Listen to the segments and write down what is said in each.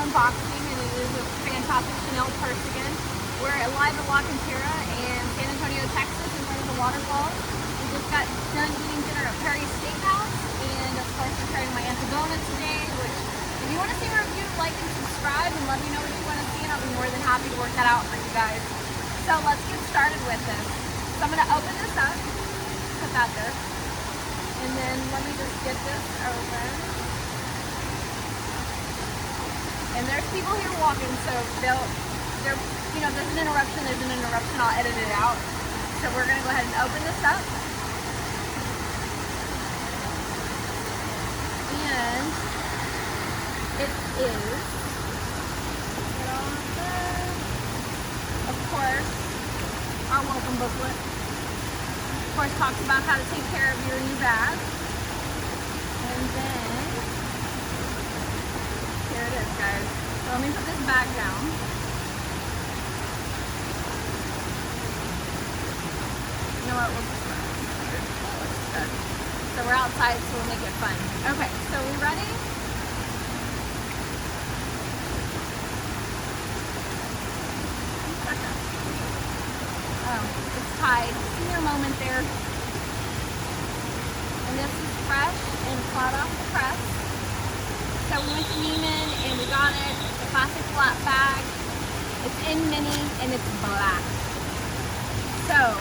unboxing, and it is a fantastic Chanel purse again. We're live at La Cantera in San Antonio, Texas, in front of the waterfalls. We just got done eating dinner at Perry's Steakhouse, and of course we're trying my Antagona today, which if you want to see a review, like and subscribe and let me know what you want to see, and I'll be more than happy to work that out for you guys. So let's get started with this. So I'm going to open this up, put that there, and then let me just get this open. And there's people here walking, so they're, you know, there's an interruption, I'll edit it out. So we're going to go ahead and open this up. And it is, of course, our welcome booklet. Of course, talks about how to take care of your new bag. And then, here it is, guys. So let me put this bag down. You know what? We'll just run it. That looks good. So we're outside, so we'll make it fun. Okay, so we ready? Oh, it's tied. See your moment there. And this is fresh and hot off the press. So we went to Neiman and we got it. It's a plastic flat bag. It's in mini and it's black. So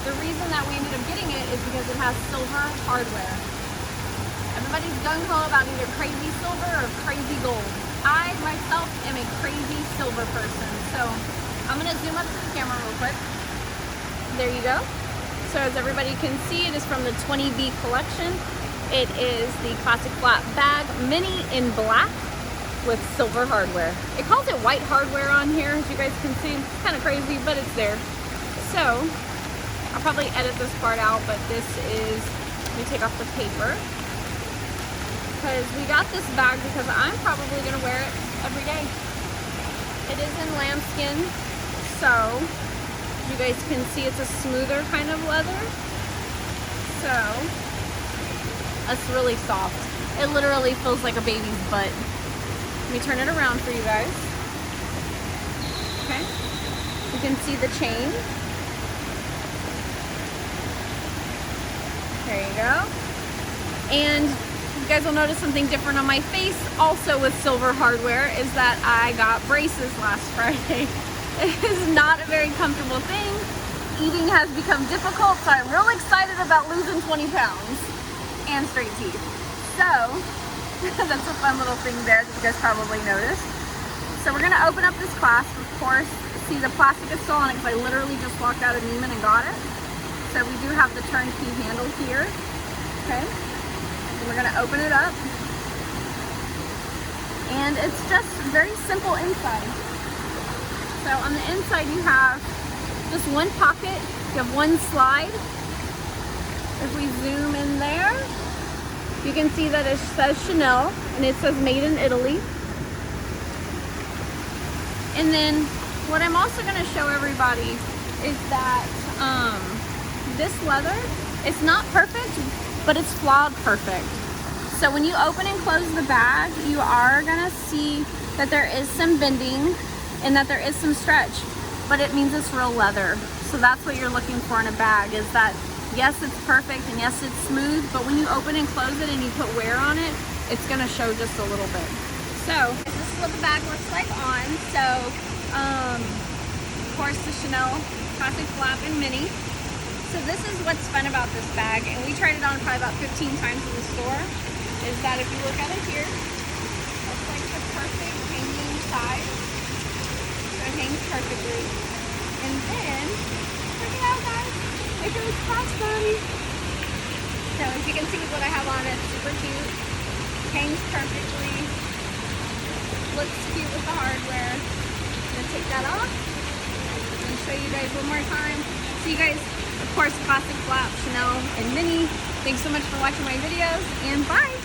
the reason that we ended up getting it is because it has silver hardware. Everybody's gung-ho about either crazy silver or crazy gold. I myself am a crazy silver person. So I'm gonna zoom up to the camera real quick. There you go. So as everybody can see, it is from the 20B collection. It is the classic flat bag mini in black with silver hardware. It calls it white hardware on here, as you guys can see. It's kind of crazy, but it's there. So I'll probably edit this part out, but this is, let me take off the paper. Because we got this bag because I'm probably gonna wear it every day. It is in lambskin, so you guys can see it's a smoother kind of leather. So it's really soft. It literally feels like a baby's butt. Let me turn it around for you guys. Okay. You can see the chain. There you go. And you guys will notice something different on my face, also with silver hardware, is that I got braces last Friday. It is not a very comfortable thing. Eating has become difficult, so I'm real excited about losing 20 pounds and straight teeth. So that's a fun little thing there that you guys probably noticed. So we're gonna open up this clasp. Of course, see the plastic is still on it because I literally just walked out of Neiman and got it. So we do have the turnkey handle here. Okay, and we're gonna open it up. And it's just very simple inside. So on the inside you have just one pocket, you have one slide. If we zoom in there, you can see that it says Chanel and it says made in Italy. And then what I'm also going to show everybody is that this leather, it's not perfect, but it's flawed perfect. So when you open and close the bag, you are going to see that there is some bending and that there is some stretch, but it means it's real leather. So that's what you're looking for in a bag, is that yes, it's perfect and yes, it's smooth, but when you open and close it and you put wear on it, it's gonna show just a little bit. So this is what the bag looks like on. So of course the Chanel classic flap and mini. So this is what's fun about this bag, and we tried it on probably about 15 times in the store, is that if you look at it here, it's like the perfect hanging size. It hangs perfectly. And then, check it out, guys. It goes crossbody. So as you can see what I have on it, super cute. Hangs perfectly. Looks cute with the hardware. I'm gonna take that off and show you guys one more time. So you guys, of course, classic flap, Chanel, and mini. Thanks so much for watching my videos, and bye.